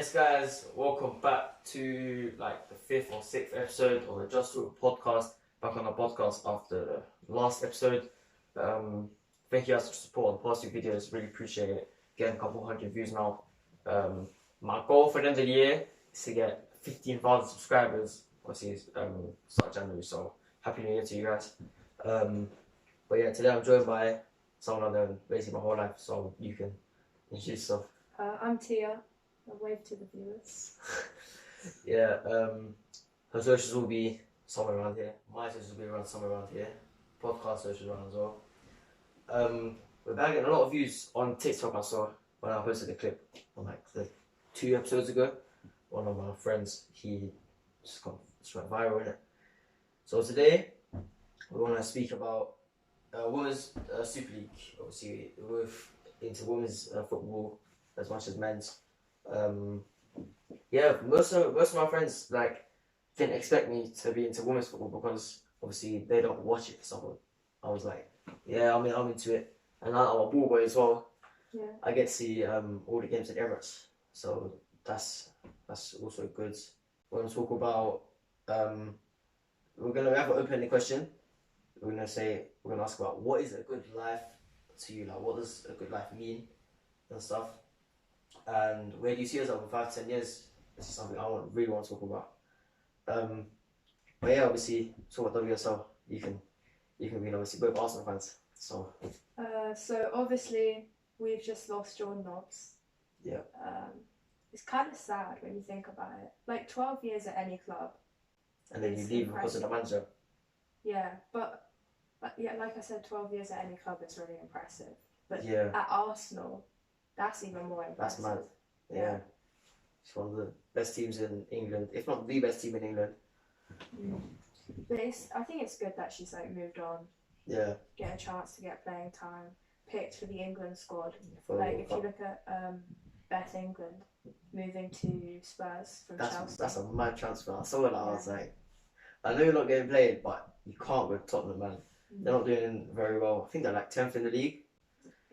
Yes, guys, welcome back to like the fifth or sixth episode of the Just Talk podcast. Back on the podcast after the last episode. Thank you guys for support on the past few videos. Really appreciate it. Getting a couple hundred views now. My goal for the end of the year is to get 15,000 subscribers. Obviously, start January. So happy New Year to you guys. But yeah, today I'm joined by someone I've known basically my whole life. So you can introduce yourself. I'm Tiyah. A wave to the viewers. Yeah, her socials will be somewhere around here. My socials will be around somewhere around here. Podcast socials around as well. We're bagging a lot of views on TikTok. I saw when I posted the clip on like the 2 episodes ago. One of my friends, he just went viral in it. So today we want to speak about women's Super League. Obviously, we're into women's football as much as men's. Yeah, most of my friends like didn't expect me to be into women's football because obviously they don't watch it. So I was like, yeah, I'm into it, and I'm a ball boy as well. Yeah. I get to see all the games at Emirates, so that's also good. We're gonna talk about we have an open-ended question. We're gonna ask about what is a good life to you, like what does a good life mean and stuff. And where do you see yourself in 5 to 10 years? This is something I really want to talk about. But yeah, obviously, talk about WSL. You can be obviously both Arsenal fans. So obviously we've just lost Jordan Nobbs. Yeah. It's kind of sad when you think about it. Like 12 years at any club. And then you leave because of the manager. Yeah, but yeah, like I said, 12 years at any club is really impressive. But yeah, at Arsenal, that's even more impressive. That's mad. Yeah. It's one of the best teams in England, if not the best team in England. But I think it's good that she's like moved on. Yeah. Get a chance to get playing time. Picked for the England squad. Like if you look at Beth England moving to Spurs from Chelsea. That's a mad transfer. I saw that. I was like, I know you're not getting played, but you can't with Tottenham, man. They're not doing very well. I think they're like 10th in the league.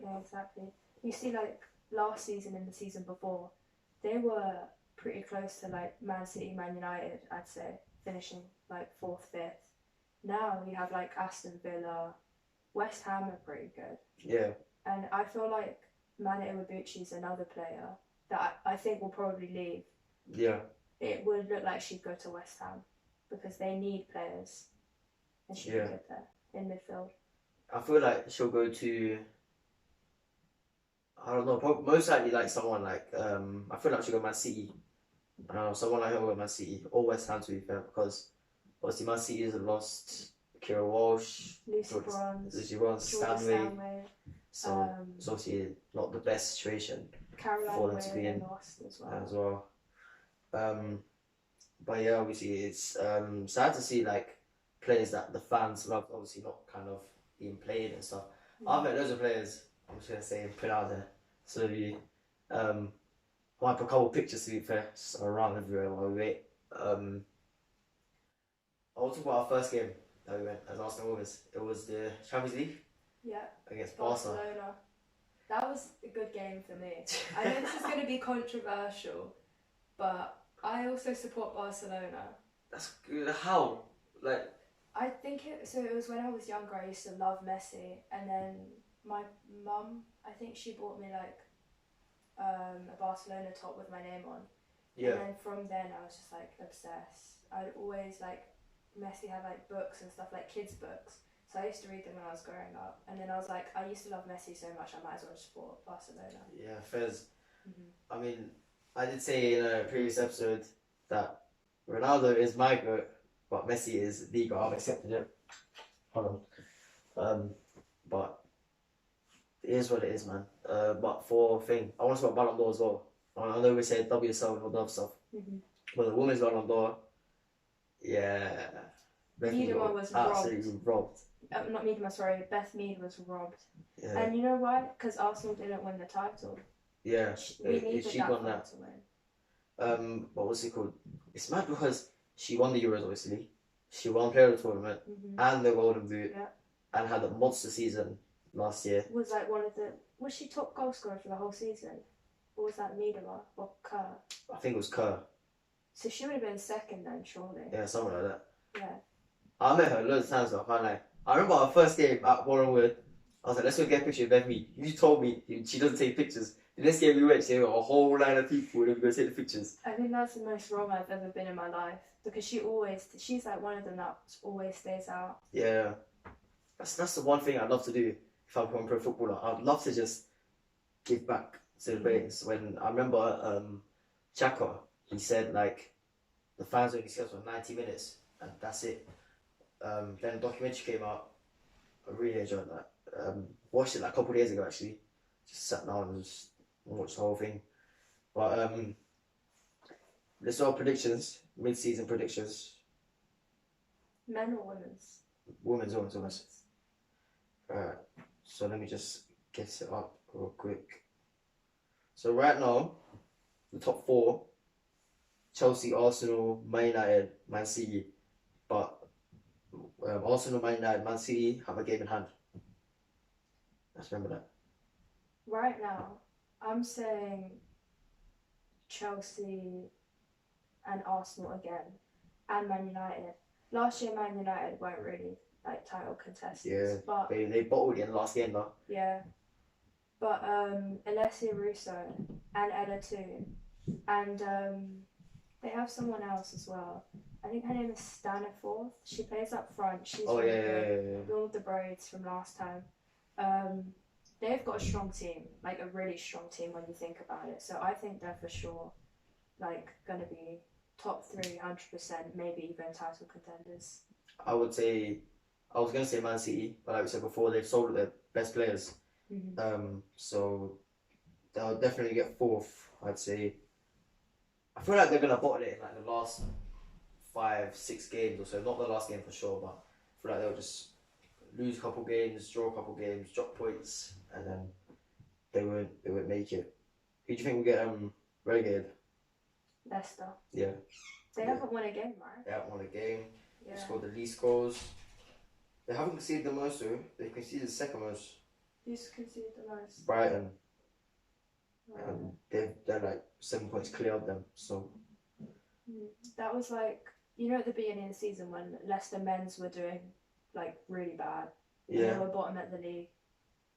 Yeah, exactly. You see, like last season and the season before, they were pretty close to like Man City, Man United, I'd say, finishing like 4th, 5th. Now we have like Aston Villa, West Ham are pretty good. Yeah. And I feel like Mana Iwabuchi's another player that I think will probably leave. Yeah. It would look like she'd go to West Ham because they need players. And she'd be good there in midfield. I feel like she'll go to, I don't know, most likely like someone like, I feel like she'll go Man City. I don't know, someone like her will go Man City or West Ham to be fair, because obviously Man City has lost Kira Walsh, Lucy Bronze, Stanway. So it's obviously not the best situation for them to be in as well. But yeah, obviously it's sad to see like players that the fans love obviously not kind of being played and stuff. I've met loads of players, I'm just gonna say, put out there. So you might put a couple of pictures to be fair, just around everywhere while we wait. I'll talk about our first game that we went as Arsenal Women's. It was the Champions League. Yeah. Against Barcelona. That was a good game for me. I know this is going to be controversial, but I also support Barcelona. That's good. How? Like. I think it was when I was younger. I used to love Messi, and then my mum, I think she bought me like a Barcelona top with my name on. Yeah. And then from then I was just like obsessed. I'd always like Messi had like books and stuff, like kids books. So I used to read them when I was growing up, and then I was like, I used to love Messi so much, I might as well support Barcelona. Yeah, Fez. I mean, I did say in a previous episode that Ronaldo is my GOAT, but Messi is the GOAT. I've accepted it. Hold on. But it is what it is, man. But for I want to talk about Ballon d'Or as well. I know we said WSL and all the other stuff, but the women's Ballon d'Or, yeah. Miedema was absolutely robbed. Not Miedema, sorry. Beth Mead was robbed. Yeah. And you know why? Because Arsenal didn't win the title. Yeah, we needed she that won that to win. What was it called? It's mad because she won the Euros, obviously. She won Player of the Tournament and the Golden Boot, and had a monster season last year. Was she top goal scorer for the whole season? Or was that Miedema or Kerr? I think it was Kerr. So she would have been second then, surely. Yeah, something like that. Yeah. I met her loads of times, though. I can't lie. I remember our first game at Warrenwood. I was like, let's go get a picture with me. You told me she doesn't take pictures. The next game we went, she had a whole line of people who were going to take the pictures. I think that's the most wrong I've ever been in my life. Because she's like one of them that always stays out. Yeah. That's the one thing I'd love to do if I'm a pro footballer. I'd love to just give back to the players. When I remember Chaka, he said like the fans only stayed for 90 minutes and that's it. Then a documentary came out. I really enjoyed that. Watched it like a couple of days ago actually. Just sat down and just watched the whole thing. But let's do our predictions, mid-season predictions. Men or women's? Women's. Alright, so let me just get it up real quick. So right now, the top four, Chelsea, Arsenal, Man United, Man City. But Arsenal, Man United, Man City have a game in hand. Let's remember that. Right now, I'm saying Chelsea and Arsenal again, and Man United. Last year, Man United weren't really like title contestants. Yeah, but they bottled it in the last game though. yeah, but Alessia Russo and Ella too, and they have someone else as well. I think her name is Staniforth. She plays up front. She's Oh really yeah, good. yeah. With all the braids from last time. They've got a strong team, like a really strong team when you think about it. So I think they're for sure, like, gonna be top 3, 100%, maybe even title contenders. I was gonna say Man City, but like we said before, they've sold their best players. Mm-hmm. So they'll definitely get fourth. I'd say. I feel like they're gonna bottle it in like the last 5, 6 games or so. Not the last game for sure, but I feel like they'll just lose a couple games, draw a couple games, drop points, and then they won't make it. Who do you think will get relegated? Leicester. Yeah. They haven't won a game, right? They haven't won a game. Yeah. They scored the least goals. They haven't conceded the most though. They conceded the second most. Who's conceded the most? Brighton. Right. They're like 7 points clear of them. So that was like, at the beginning of the season when Leicester men's were doing like really bad. yeah. They were bottom at the league.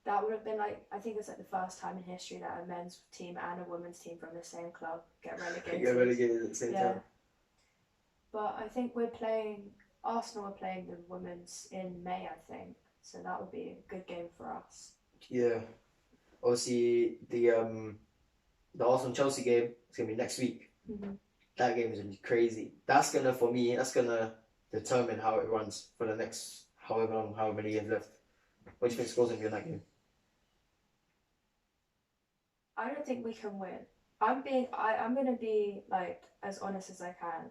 That would have been like, I think it's like the first time in history that a men's team and a women's team from the same club get relegated. Get relegated at the same time. But I think Arsenal are playing the women's in May, I think. So that would be a good game for us. Yeah. Obviously, the Arsenal Chelsea game is gonna be next week. Mm-hmm. That game is gonna be crazy. That's gonna determine how it runs for the next however many years left. What do you think scores gonna be in that game? I don't think we can win. I'm gonna be like as honest as I can.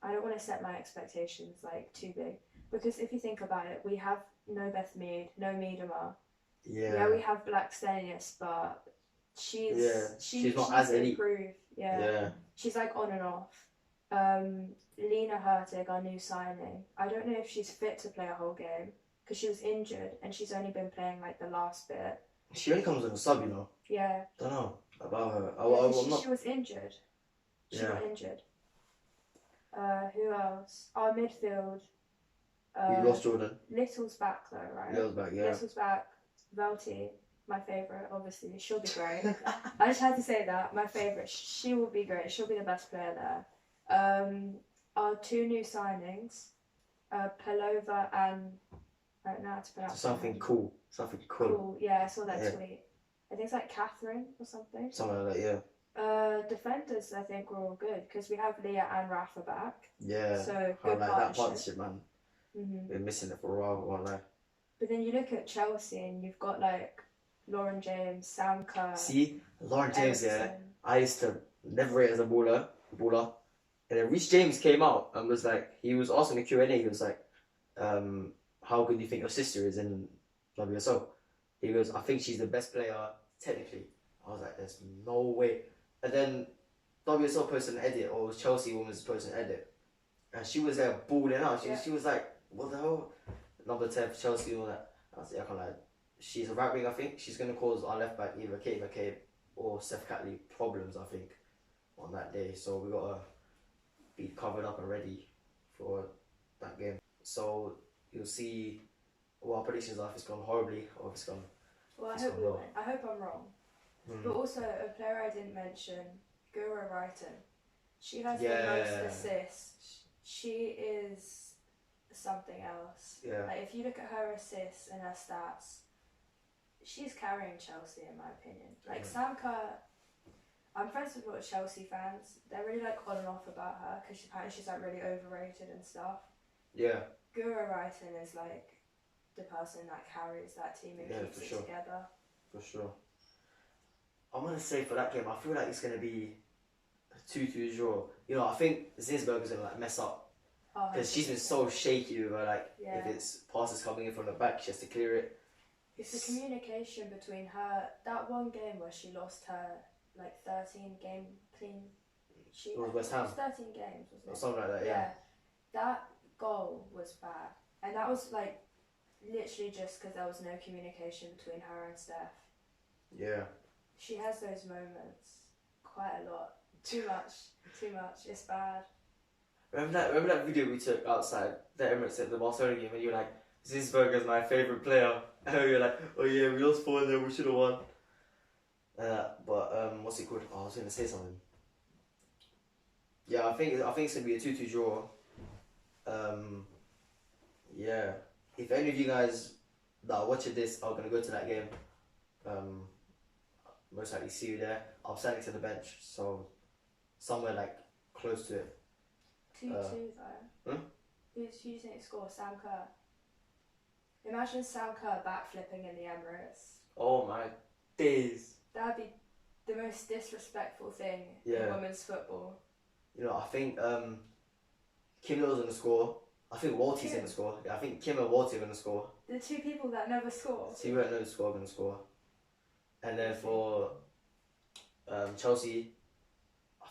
I don't want to set my expectations like too big because if you think about it, we have no Beth Mead, no Miedema. Yeah, we have Black Stenius, but she's not as elite. Improved. Yeah, she's like on and off. Lena Hurtig, our new signing. I don't know if she's fit to play a whole game because she was injured and she's only been playing like the last bit. She only comes on a sub, Yeah. Don't know about her. She was injured. She got injured. Who else? Our midfield. We lost Jordan. Little's back though, right? Little's back, yeah. Little's back. Velty, my favourite, obviously. She'll be great. I just had to say that. My favourite. She will be great. She'll be the best player there. Our 2 new signings, Pelova and I don't know how to pronounce Something cool. Cool. Yeah, I saw that tweet. I think it's like Catherine or something. Something like that, yeah. Defenders, I think, were all good because we have Leah and Rafa back. Yeah. So good partnership. That partnership, man. Mm-hmm. Been missing it for a while, won't I? But then you look at Chelsea and you've got like Lauren James, Sam Kerr. See, Lauren James, I used to never rate as a baller, and then Reece James came out and was like, he was asking the Q&A. He was like, how good do you think your sister is in WSL? He goes, I think she's the best player technically. I was like, there's no way. And then WSL posted an edit, or Chelsea women's posted an edit, and she was there balling out. She was like, what the hell? Number 10 for Chelsea and all that. I was like, I can't lie. She's a right wing, I think. She's going to cause our left back either Kate McCabe or Steph Catley problems, I think, on that day. So we gotta be covered up and ready for that game. So you'll see. Well, our predictions are if it's gone horribly or if it's gone. Well, I hope we win. I hope I'm wrong. But also, a player I didn't mention, Guro Reiten. She has the most assists. She is something else. Yeah. Like, if you look at her assists and her stats, she's carrying Chelsea, in my opinion. Like, Sam Kerr, I'm friends with a lot of Chelsea fans. They're really, like, on and off about her because apparently she's, like, really overrated and stuff. Yeah. Guro Reiten is, like, the person that carries that team and keeps it together. For sure. I'm going to say for that game, I feel like it's going to be a 2-2 draw. You know, I think Zinsberger's going to like mess up. Because she's been so shaky with her, like, if it's passes coming in from the back, she has to clear it. It's the communication between her, that one game where she lost her, like, 13 game clean sheet. It was West Ham. It was 13 games, wasn't it? Or something like that, yeah. That goal was bad. And that was, like, literally just because there was no communication between her and Steph. Yeah. She has those moments quite a lot. Too much. It's bad. Remember that video we took outside the Emirates at the Barcelona game and you were like, Zinsberger's my favourite player. And we were like, oh yeah, we lost 4-0, we should have won. But what's it called? Oh, I was going to say something. Yeah, I think it's going to be a 2-2 draw. Yeah. If any of you guys that are watching this are going to go to that game, most likely see you there. I'm standing to the bench, so somewhere like close to it. 2-2 though. Who do you think scores? Sam Kerr. Imagine Sam Kerr backflipping in the Emirates. Oh my days. That'd be the most disrespectful thing in women's football. You know, I think Kim Little's gonna score. I think Walty's gonna score. I think Kim and Walty are gonna score. The two people that never score. Two that never score are gonna score. And then for Chelsea, I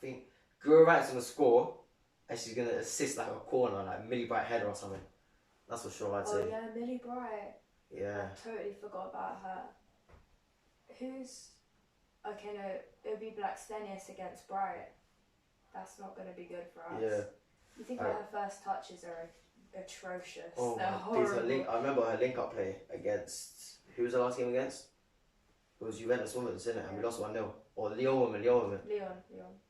think Guro Reiten's gonna score, and she's gonna assist like a corner, like Millie Bright header or something. That's for sure, I'd say. Oh yeah, Millie Bright. Yeah. I totally forgot about her. Okay, no, it'll be Blackstenius against Bright. That's not going to be good for us. Yeah. You think her first touches are atrocious. Oh They're my horrible. days, I remember her link-up play against... Who was the last game against? It was Juventus Women's, isn't it? And we lost 1-0. Or Lyon Women. Leon.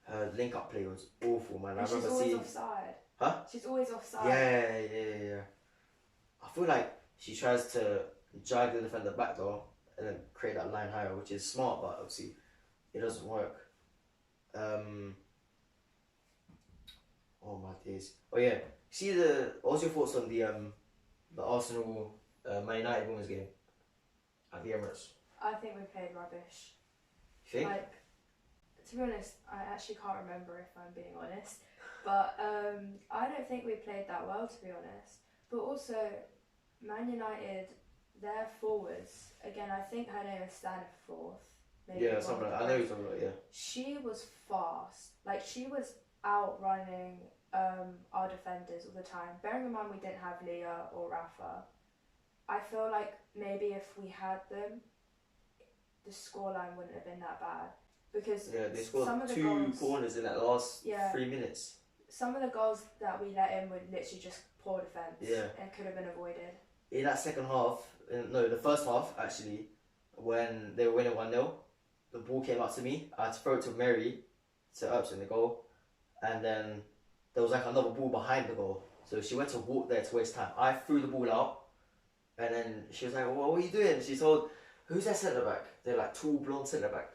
Her link-up play was awful, man. And she's always offside. Huh? She's always offside. Yeah. I feel like she tries to drag the defender back though, and then create that line higher, which is smart, but obviously it doesn't work. Oh my days. Oh yeah. What's your thoughts on the Arsenal Man United women's game at the Emirates? I think we played rubbish. You think? Like, to be honest, I actually can't remember if I'm being honest. But I don't think we played that well, to be honest. But also, Man United, their forwards, again, I think her name is Staniforth. Yeah, something like that. I know you're talking about, yeah. She was fast. Like, she was outrunning our defenders all the time. Bearing in mind we didn't have Leah or Rafa, I feel like maybe if we had them, the scoreline wouldn't have been that bad. Because they scored two corners in that last 3 minutes. Some of the goals that we let in were literally just poor defence and could have been avoided. In that second half, the first half actually, when they were winning 1-0, the ball came out to me. I had to throw it to Mary, to Earps in the goal, and then there was like another ball behind the goal. So she went to walk there to waste time. I threw the ball out, and then she was like, well, "What are you doing?" She told, "Who's that centre back?" They're like tall blonde centre back.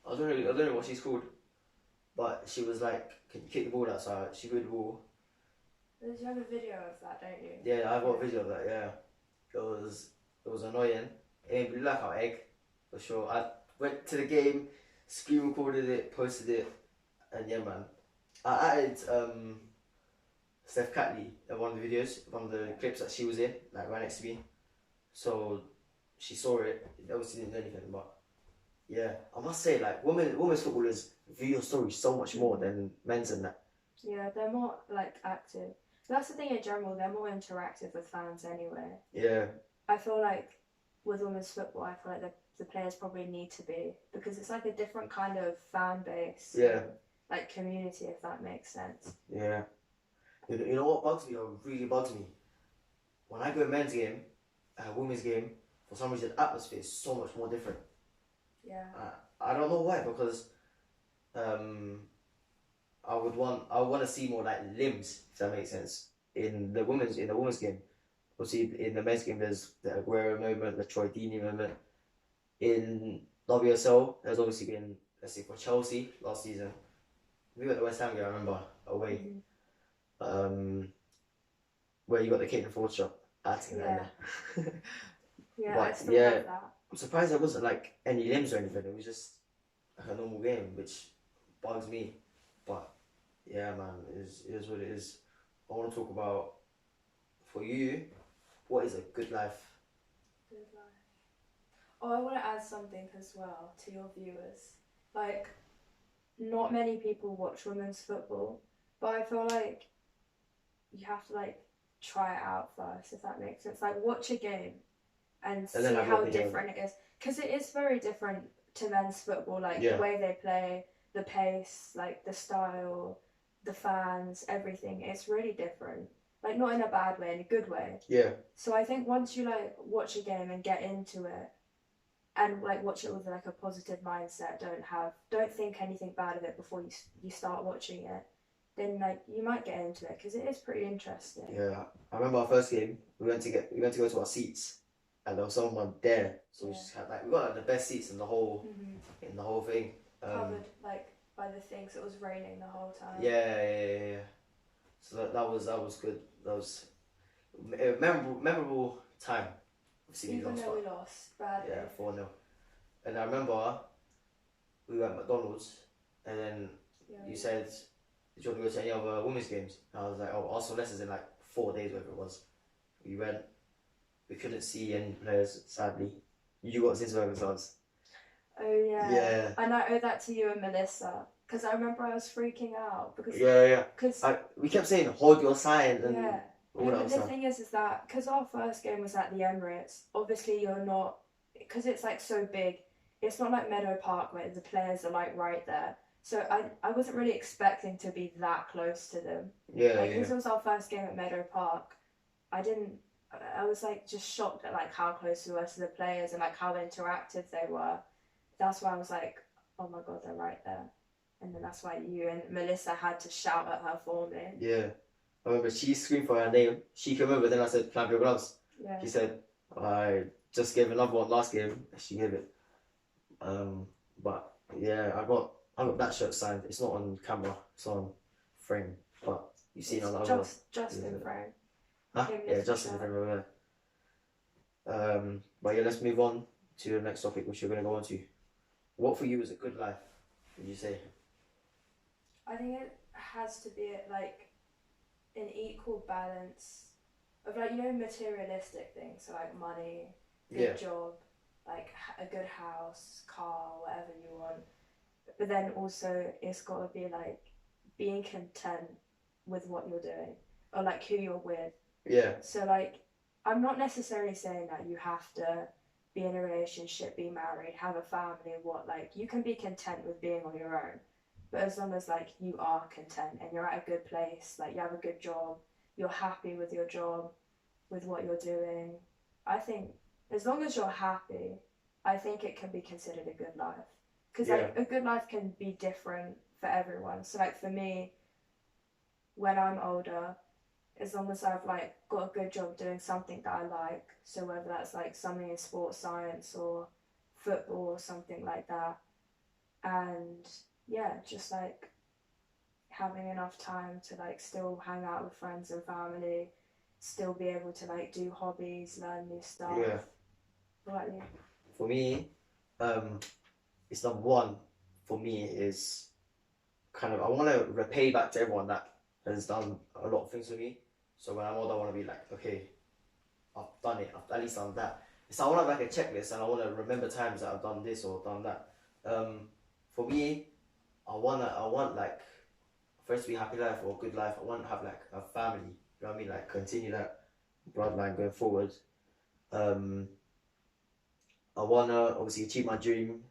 I don't know what she's called, but she was like, "Can you kick the ball out?" So she threw the ball. You have a video of that, don't you? Yeah, I've got a video of that. Yeah, it was annoying. It made me look like our egg, for sure. I went to the game, screen recorded it, posted it, and yeah, man. I added Steph Catley in one of the videos, one of the clips that she was in, like right next to me. So she saw it. Obviously didn't do anything, but yeah, I must say, like women's footballers view your story so much more than men's and that. Yeah, they're more like active. That's the thing in general. They're more interactive with fans anyway. Yeah. I feel like with women's football, I feel like the players probably need to be, because it's like a different kind of fan base. Yeah. Like community, if that makes sense. Yeah. You know what bugs me, or really bugs me? When I go to a men's game, a women's game, for some reason the atmosphere is so much more different. Yeah. I don't know why, because I would want to see more like limbs, if that makes sense. In the women's game. Obviously in the men's game there's the Aguero moment, the Troy Deeney moment. In WSL, there's obviously been, let's see, for Chelsea last season. We got the West Ham game, I remember, away. Where you got the Caitlin Ford shot. Yeah. Yeah, But I still love that. I'm surprised there wasn't like any limbs or anything. It was just like a normal game, which bugs me. But yeah, man, it is what it is. I want to talk about, for you, what is a good life? Good life. Oh, I want to add something as well to your viewers. Like, not many people watch women's football, but I feel like you have to like try it out first, if that makes sense. Like, watch a game and see how different it is, because it is very different to men's football. Like the way they play, the pace, like the style, the fans, everything. It's really different. Like, not in a bad way, in a good way. Yeah. So I think once you like watch a game and get into it, and like watch it with like a positive mindset, don't think anything bad of it before you start watching it, then like you might get into it, because it is pretty interesting. Yeah, I remember our first game. We went to go to our seats, and there was someone there, so we just had like, we got like the best seats in the whole thing. Covered like by the things. It was raining the whole time. Yeah. So that was good. That was a memorable time. Even though we lost badly. Yeah, 4-0. And I remember we were at McDonald's, and then you said, "Did you want to go to any other women's games?" And I was like, "Oh, Arsenal Leicester's in like 4 days, whatever it was." We went. We couldn't see any players, sadly. You got Zinsberg subs. Oh yeah. Yeah. And I owe that to you and Melissa, because I remember I was freaking out because Because we kept saying, "Hold your side," and but the thing is that because our first game was at the Emirates, obviously you're not, because it's like so big. It's not like Meadow Park where the players are like right there. So I wasn't really expecting to be that close to them. Because it was our first game at Meadow Park. I was like just shocked at like how close we were to the players and like how interactive they were. That's why I was like, oh my god, they're right there. And then that's why you and Melissa had to shout at her for me. Yeah. I remember she screamed for her name. She came over, then I said, "Clamp your gloves." Yeah. She said, "I just gave another one last game." She gave it. But yeah, I got that shirt signed. It's not on camera, it's on frame. But you've seen on the other. Just in frame. Huh? Yeah, just in frame over there. But yeah, let's move on to the next topic, which you're gonna go on to. What for you is a good life, would you say? I think it has to be like an equal balance of like, materialistic things, so like money, good job, like a good house, car, whatever you want. But then also it's got to be like being content with what you're doing, or like who you're with. Yeah. So like, I'm not necessarily saying that you have to be in a relationship, be married, have a family, you can be content with being on your own. But as long as like you are content and you're at a good place, like you have a good job, you're happy with your job, with what you're doing, I think as long as you're happy, I think it can be considered a good life. Because like a good life can be different for everyone. So like for me, when I'm older, as long as I've like got a good job doing something that I like, so whether that's like something in sports science or football or something like that, and just like having enough time to like still hang out with friends and family, still be able to like do hobbies, learn new stuff. Yeah. What about you? For me, it's number one. For me is kind of, I want to repay back to everyone that has done a lot of things for me. So when I'm older, I want to be like, okay, I've done it. I've at least done that. So I want to have like a checklist, and I want to remember times that I've done this or done that. For me, I want like first to be happy life or good life. I want to have like a family. You know what I mean? Like continue that bloodline going forward. I wanna obviously achieve my dream,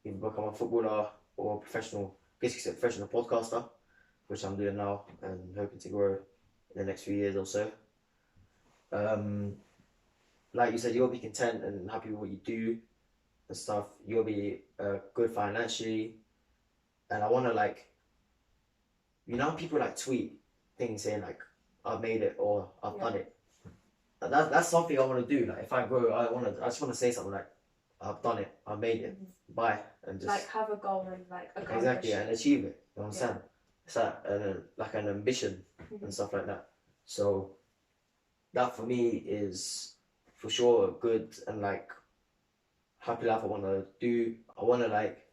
either become a footballer or basically a professional podcaster, which I'm doing now and hoping to grow in the next few years or so. Um, like you said, you'll be content and happy with what you do and stuff. You'll be good financially, and I wanna like, people like tweet things saying like, "I've made it" or "I've done it." That's something I want to do. Like if I grow, I just want to say something like, "I've done it, I made it." Bye, and just like have a goal and like accomplish exactly and achieve it. You know what I'm Yeah. saying? It's like an ambition and stuff like that. So that for me is for sure a good and like happy life I want to do. I want to like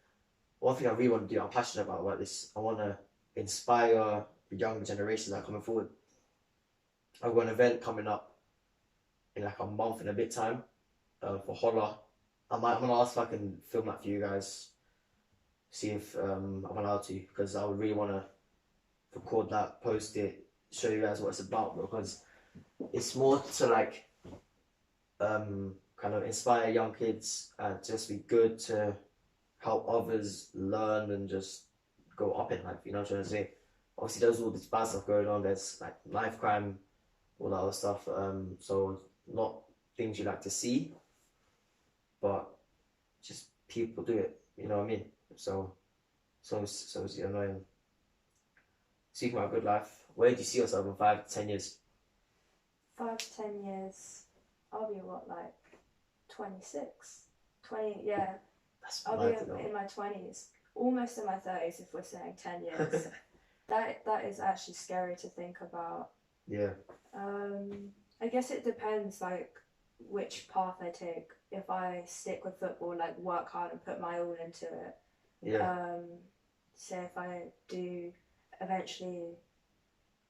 one thing I really want to do. I'm passionate about this. I want to inspire the younger generations that are coming forward. I've got an event coming up in like a month and a bit time for Holla. I'm gonna ask if I can film that for you guys. See if I'm allowed to, because I would really want to record that, post it, show you guys what it's about, because it's more to like kind of inspire young kids and just be good to help others learn and just go up in life. You know what I'm trying to say? Obviously, there's all this bad stuff going on. There's like knife crime, all that other stuff. So not things you like to see, but just people do it. You know what I mean? So it's annoying. Speaking about good life, where do you see yourself in 5 to 10 years? 5 to 10 years, I'll be what, like 26? 20, yeah. That's I'll mad, be in my 20s, almost in my 30s if we're saying 10 years. That is actually scary to think about. Yeah. I guess it depends like which path I take. If I stick with football, like work hard and put my all into it. Yeah. Say if I do eventually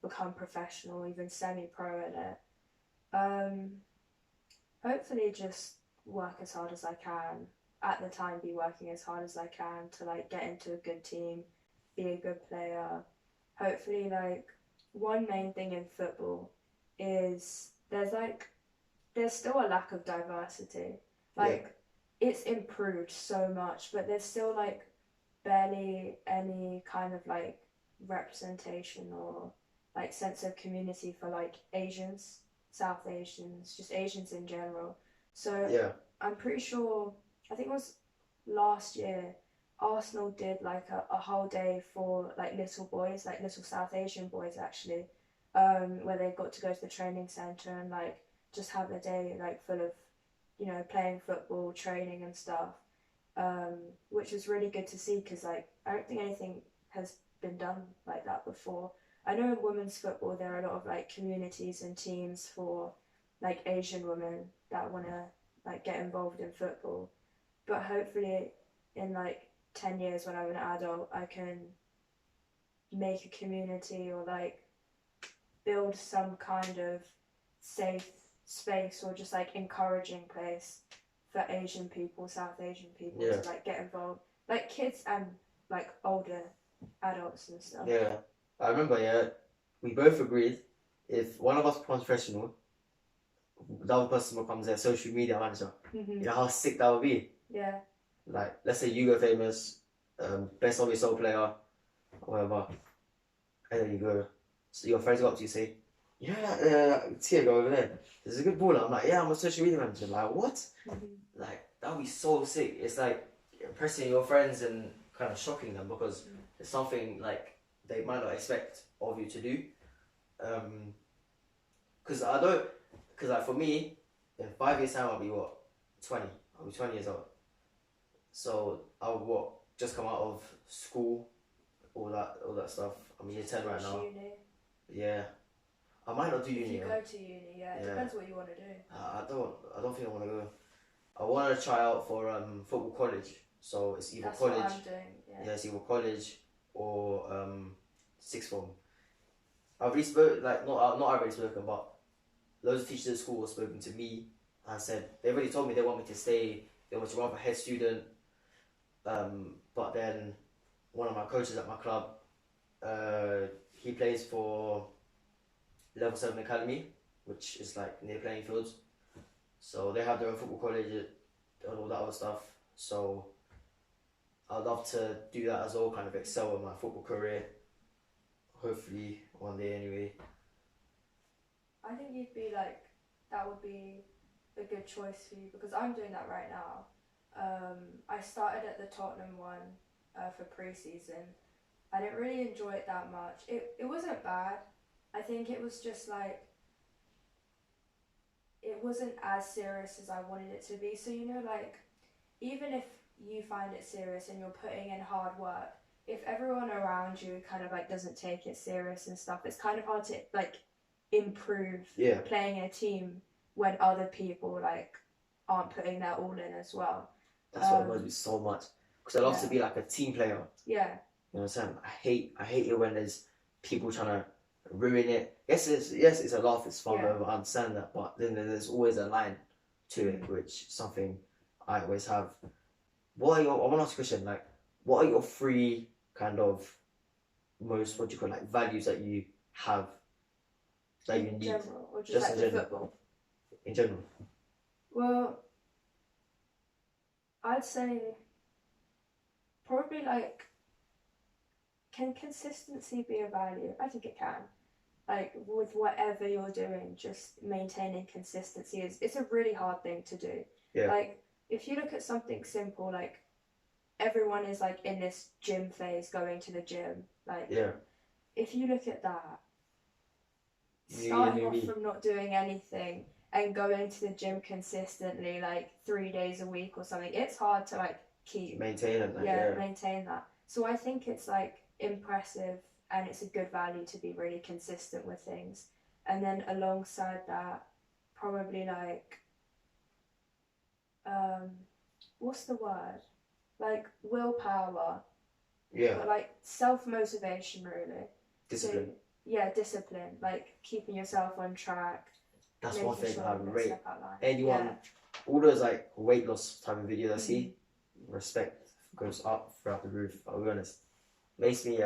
become professional, even semi-pro in it. Hopefully just work as hard as I can. At the time, be working as hard as I can to like get into a good team, be a good player. Hopefully, like one main thing in football is there's still a lack of diversity. Like it's improved so much, but there's still like barely any kind of like representation or like sense of community for like Asians, South Asians, just Asians in general. So Yeah. I'm pretty sure, I think it was last year, Arsenal did like a whole day for like little boys, like little South Asian boys actually, where they got to go to the training centre and like just have a day like full of, playing football, training and stuff, which was really good to see because like I don't think anything has been done like that before. I know in women's football there are a lot of like communities and teams for like Asian women that want to like get involved in football, but hopefully in like 10 years when I'm an adult I can make a community or like build some kind of safe space or just like encouraging place for Asian people, South Asian people to like get involved, like kids and like older adults and stuff. Yeah. I remember, we both agreed if one of us becomes professional, the other person becomes their social media manager. You know how sick that would be? Yeah. Like, let's say you go famous, best WSL player, or whatever, and then you go, so your friends go up to you and say, yeah, Tiyah, go over there. There's a good baller. I'm like, yeah, I'm a social media manager. Like, what? Like, that would be so sick. It's like impressing your friends and kind of shocking them because it's something like they might not expect of you to do. Because like for me, in 5 years' time, I'll be what? 20. I'll be 20 years old. So I'll just come out of school, all that stuff. I'm year 10 right now. Uni. Yeah. I might not do uni. If you go to uni, it depends what you want to do. I don't think I want to go. I want to try out for football college. So it's either That's college. What I'm doing. Yeah. It's either college or sixth form. I've already spoken, like not I've already spoken, but loads of teachers at school have spoken to me and said they already told me they want me to stay. They want to run for head student. But then one of my coaches at my club, he plays for Level 7 Academy, which is like near playing fields. So they have their own football college and all that other stuff. So I'd love to do that as well, kind of excel in my football career. Hopefully one day anyway. I think you'd be like, that would be a good choice for you because I'm doing that right now. I started at the Tottenham one for pre-season. I didn't really enjoy it that much. It wasn't bad. I think it was just like, it wasn't as serious as I wanted it to be. So, you know, like, even if you find it serious and you're putting in hard work, if everyone around you kind of like doesn't take it serious and stuff, it's kind of hard to like improve playing in a team when other people like aren't putting their all in as well. That's what annoys me so much because I love to be like a team player. Yeah. You know what I'm saying? I hate it when there's people trying to ruin it. Yes, it's a laugh, it's fun, I understand that, but then there's always a line to it, which is something I always have. I want to ask a question, like, what are your three kind of most, what do you call it, like, values that you have, that you need? In general, or just like in general? Football? In general. Well, I'd say probably like, can consistency be a value? I think it can. Like with whatever you're doing, just maintaining consistency it's a really hard thing to do. Yeah. Like if you look at something simple, like everyone is like in this gym phase, going to the gym. Like if you look at that, starting off from not doing anything and going to the gym consistently, like 3 days a week or something, it's hard to like maintain it. Maintain that. So I think it's like impressive and it's a good value to be really consistent with things. And then alongside that, probably like, what's the word? Like willpower. Yeah. But like self-motivation, really. Discipline. So, discipline. Like keeping yourself on track. That's one thing I rate. Anyone, all those like weight loss type of videos I see, respect goes up throughout the roof. I'll be honest. Makes me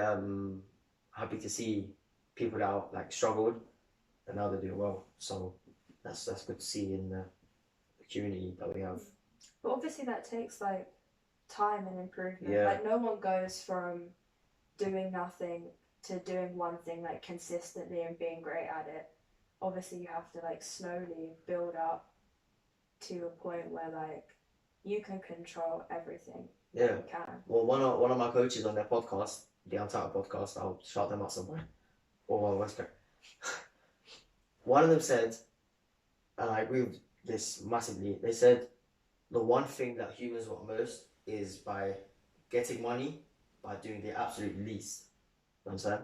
happy to see people that like struggled and now they're doing well. So that's good to see in the community that we have. But obviously that takes like time and improvement. Yeah. Like no one goes from doing nothing to doing one thing like consistently and being great at it. Obviously you have to like slowly build up to a point where like you can control everything. Yeah. You can. Well, one of my coaches on their podcast, the Untitled podcast, I'll shout them out somewhere. Or West Coast. One of them said, and I agree with this massively, they said the one thing that humans want most is by getting money by doing the absolute least. You know what I'm saying?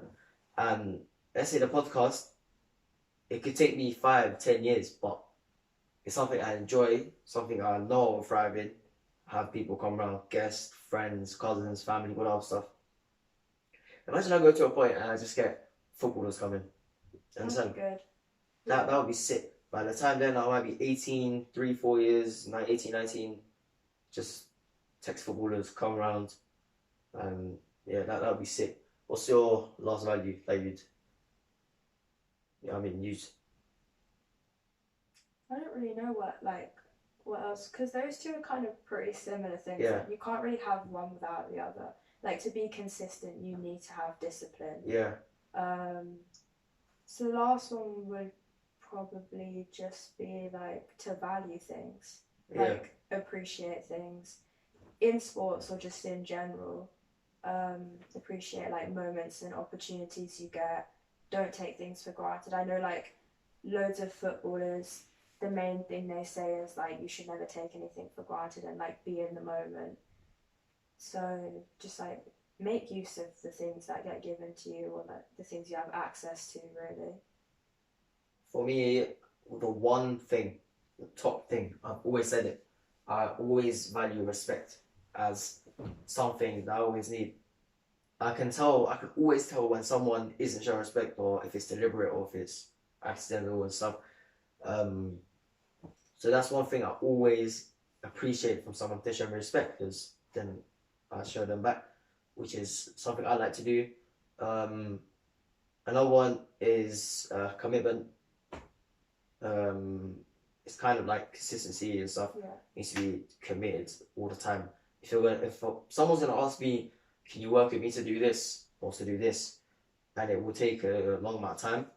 And let's say the podcast, it could take me 5-10 years, but it's something I enjoy, something I know I'll thrive in. Have people come around, guests, friends, cousins, family, all that stuff. Imagine I go to a point and I just get footballers coming. That'd be good. That would be sick. By the time then I might be 18, 3-4 years, 18, 19, just text footballers, come around. That would be sick. What's your last value that you'd use? I don't really know what else, because those two are kind of pretty similar things. Yeah. Like, you can't really have one without the other. Like to be consistent, you need to have discipline. Yeah. So the last one would probably just be like to value things, like appreciate things in sports or just in general. Appreciate like moments and opportunities you get. Don't take things for granted. I know like loads of footballers, the main thing they say is like you should never take anything for granted and like be in the moment. So just like make use of the things that get given to you or like the things you have access to, really. For me, the one thing, the top thing, I've always said it, I always value respect as something that I always need. I can always tell when someone isn't showing respect, or if it's deliberate or if it's accidental and stuff. So that's one thing I always appreciate from someone, to show me respect, because then I show them back, which is something I like to do. Another one is commitment. it's kind of like consistency and stuff. Yeah. Needs to be committed all the time. If someone's gonna ask me, can you work with me to do this or to do this, and it will take a long amount of time.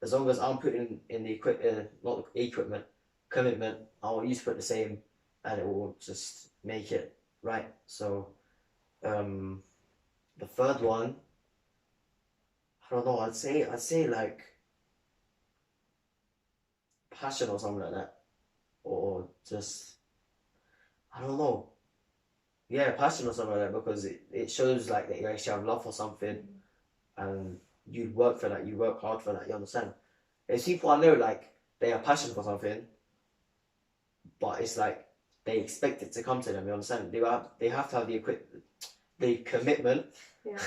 As long as I'm putting in the not the equipment, commitment, I want you to put the same, and it will just make it right. So, the third one, I don't know. I'd say like passion or something like that, or just I don't know. Yeah, passion or something like that because it shows like that you actually have love for something and you work for that, you work hard for that, you understand? There's people I know like they have passion for something, but it's like they expect it to come to them, you understand? They have to have the commitment. Yeah.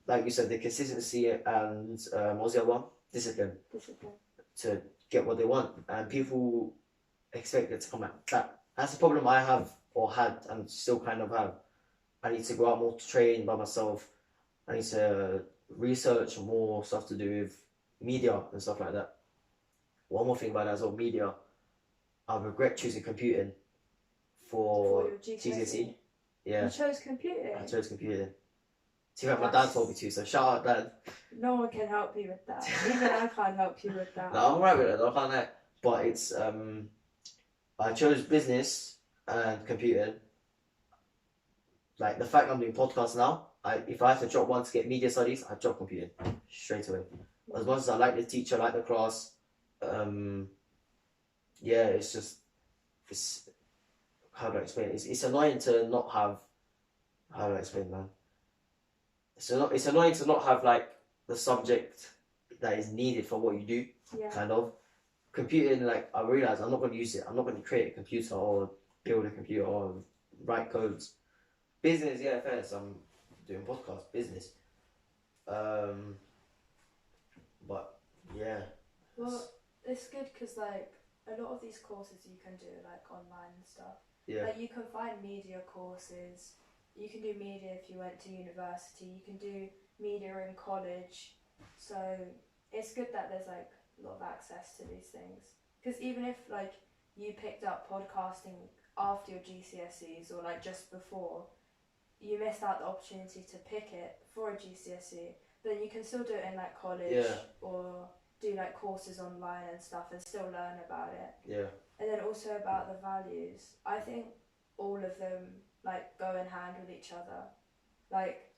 Like you said, the consistency and what was the other one? Discipline. Discipline. To get what they want. And people expect it to come like that. That's the problem I have or had and still kind of have. I need to go out more to train by myself. I need to research more stuff to do with media and stuff like that. One more thing about that as well, media. I regret choosing computing for your GCSE. Yeah. You chose computing? I chose computing. See, my dad told me to, so shout out Dad. No one can help you with that. Even I can't help you with that. No, I'm alright with it, I can't. But it's I chose business and computing. Like the fact I'm doing podcasts now, if I had to drop one to get media studies, I'd drop computing straight away. As much as I like the teacher, I like the class, yeah, it's how do I explain it? It's annoying to not have. How do I explain, man? It's annoying to not have like the subject that is needed for what you do. Yeah. Kind of. Computing, like I realize I'm not going to use it. I'm not going to create a computer or build a computer or write codes. Business, yeah, fair. So I'm doing podcast business. But yeah. Well, it's good because like a lot of these courses you can do like online and stuff. Yeah. Like you can find media courses. You can do media if you went to university. You can do media in college. So it's good that there's like a lot of access to these things. Because even if like you picked up podcasting after your GCSEs or like just before, you missed out the opportunity to pick it for a GCSE. Then you can still do it in like college or do like courses online and stuff and still learn about it. Yeah. And then also about the values. I think all of them like go in hand with each other. Like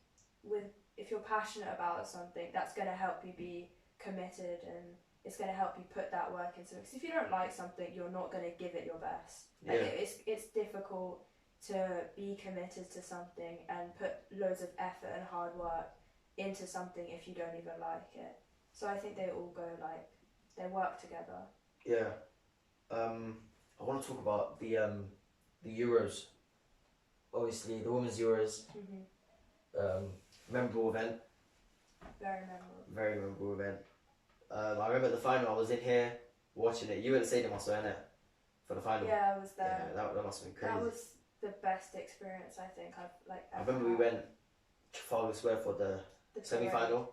if you're passionate about something, that's going to help you be committed and it's going to help you put that work into it. Because if you don't like something, you're not going to give it your best. Like it's difficult to be committed to something and put loads of effort and hard work into something if you don't even like it. So I think they all go like they work together. Yeah. I want to talk about the Euros. Obviously, the women's Euros. Memorable event. Very memorable. Very memorable event. I remember the final. I was in here watching it. You were at the stadium also, innit? For the final. Yeah, I was there. Yeah, that must have been crazy. That was the best experience I think I've like ever I remember we went Trafalgar Square for the semi-final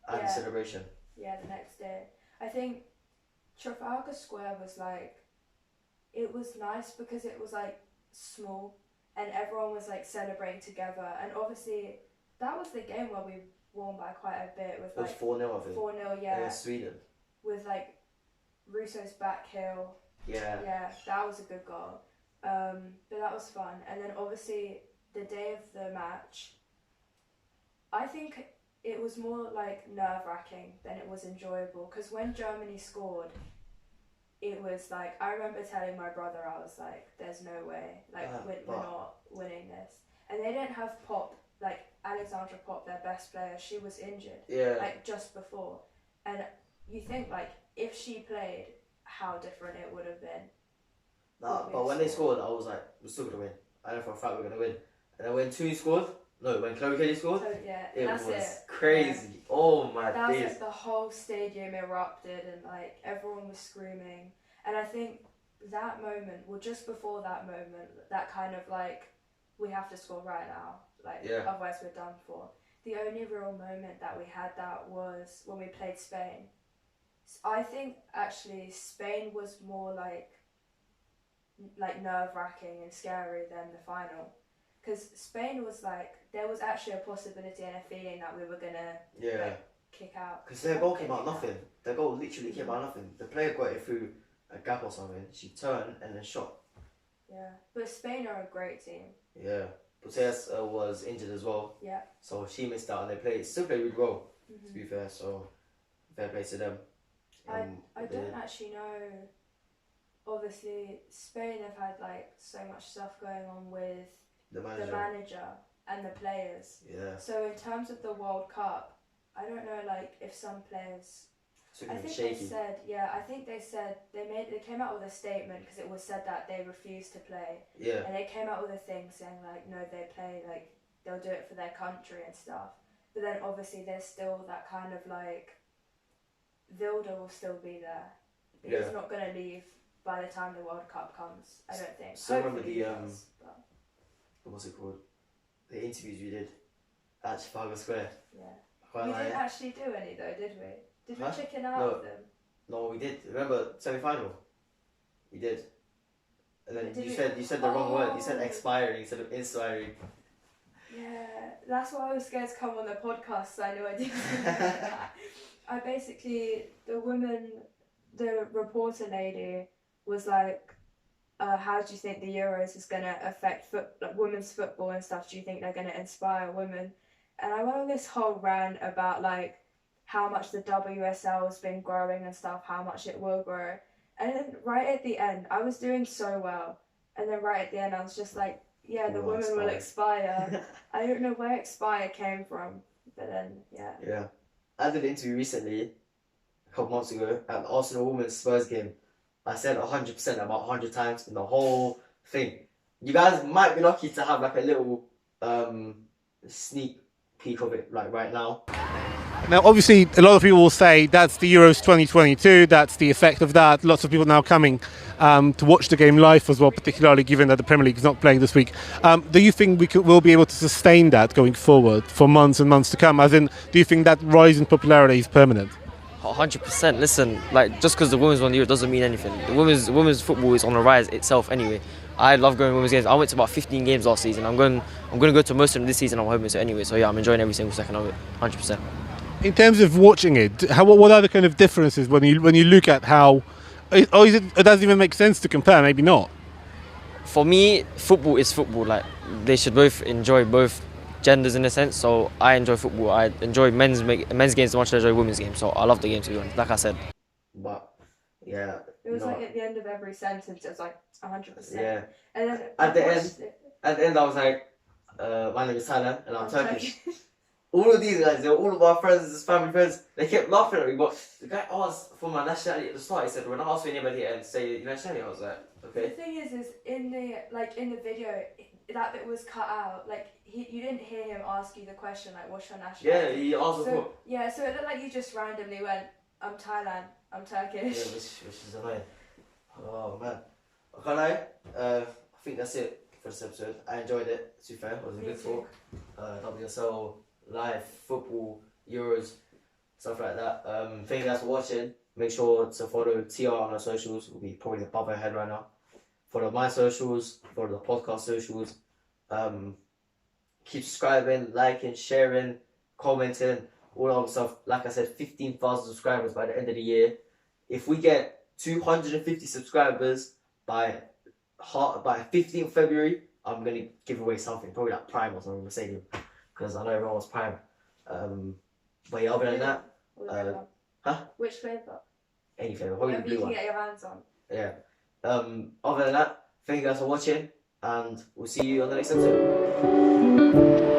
and the celebration. Yeah, the next day. I think Trafalgar Square was like, it was nice because it was like small and everyone was like celebrating together, and obviously that was the game where we won by quite a bit with like 4-0 I think. 4-0, yeah. Against Sweden. With like Russo's back heel. Yeah. Yeah, that was a good goal. But that was fun. And then obviously the day of the match, I think it was more like nerve-wracking than it was enjoyable, because when Germany scored, it was like, I remember telling my brother, I was like, there's no way, like we're not winning this. And they didn't have Pop, like Alexandra Pop, their best player, she was injured, like just before. And you think like, if she played, how different it would have been. Nah, but when they scored, I was like, we're still going to win. I know for a fact we're going to win. And then when Tui scored, when Chloe Kelly scored, it was crazy. Yeah. Oh my days. Like the whole stadium erupted and like everyone was screaming. And I think that moment, well, just before that moment, that kind of like, we have to score right now. Like, otherwise we're done for. The only real moment that we had that was when we played Spain. I think actually Spain was more like nerve-wracking and scary than the final, because Spain was like, there was actually a possibility and a feeling that we were gonna like kick out. Because their goal came out of nothing. Their goal literally came out of nothing. The player got it through a gap or something. She turned and then shot. Yeah, but Spain are a great team. Yeah, but Tiyah was injured as well. Yeah. So she missed out, and they still played really well. To be fair, so fair play to them. I don't actually know. Obviously, Spain have had like so much stuff going on with the manager and the players. Yeah. So in terms of the World Cup, I don't know like if some players. I think shaky. they said they came out with a statement, because it was said that they refused to play. Yeah. And they came out with a thing saying like, no, they play, like they'll do it for their country and stuff. But then obviously there's still that kind of like, Vilda will still be there. He's not gonna leave by the time the World Cup comes, I don't think. So remember what's it called? The interviews we did at Trafalgar Square. Yeah. We didn't actually do any though, did we? Did we chicken out of them? No, we did. Remember semi-final? We did. And then you said the wrong word. You said expiring instead of inspiring. Yeah, that's why I was scared to come on the podcast, so I knew I didn't do that. I basically, the reporter lady was like, how do you think the Euros is going to affect women's football and stuff? Do you think they're going to inspire women? And I went on this whole rant about like how much the WSL has been growing and stuff, how much it will grow. And then right at the end, I was doing so well. And then right at the end, I was just like, yeah, the women will expire. I don't know where expire came from, but then, yeah. Yeah. I did an interview recently, a couple months ago, at the Arsenal Women's Spurs game. I said 100% about 100 times in the whole thing. You guys might be lucky to have like a little sneak peek of it like right now. Now, obviously, a lot of people will say that's the Euros 2022, that's the effect of that. Lots of people now coming to watch the game live as well, particularly given that the Premier League is not playing this week. Do you think we'll be able to sustain that going forward for months and months to come? As in, do you think that rise in popularity is permanent? 100%. Listen, like just because the women's won the Euro doesn't mean anything. The women's football is on the rise itself anyway. I love going to women's games. I went to about 15 games last season. I'm going to go to most of them this season. I'm hoping so anyway. So yeah, I'm enjoying every single second of it. 100%. In terms of watching it, what are the kind of differences when you look at how, it doesn't even make sense to compare? Maybe not. For me, football is football. Like they should both enjoy both genders in a sense. So I enjoy football. I enjoy men's games as much as I enjoy women's games. So I love the game, to be honest. Like I said. But yeah, it was like at the end of every sentence, it was like 100%. Yeah. And then at the end, I was like, my name is Tyler and I'm Turkish. All of these guys, all of our friends, family friends, they kept laughing at me. But the guy asked for my nationality at the start. He said, "When I ask for anybody and say your nationality," I was like, "Okay." The thing is in the video, that bit was cut out. Like you didn't hear him ask you the question like, "What's your nationality?" Yeah, he asked before. Yeah, so it looked like you just randomly went, "I'm Thailand, I'm Turkish." Yeah, which is annoying. Oh man, I can't lie. I think that's it for this episode. I enjoyed it. To be fair, it was a good talk. WSL. Live football, Euros, stuff like that. Thank you guys for watching. Make sure to follow Tiyah on our socials. Will be probably above her head right now. Follow my socials. Follow the podcast socials. Keep subscribing, liking, sharing, commenting, all that stuff. Like I said, 15,000 subscribers by the end of the year. If we get 250 subscribers by 15th February, I'm gonna give away something, probably like Prime or something, Mercedes. Because I know everyone was Prime. But yeah, other than that... Which flavour? Any flavour, probably the blue one. You can get your hands on. Yeah. Other than that, thank you guys for watching, and we'll see you on the next episode.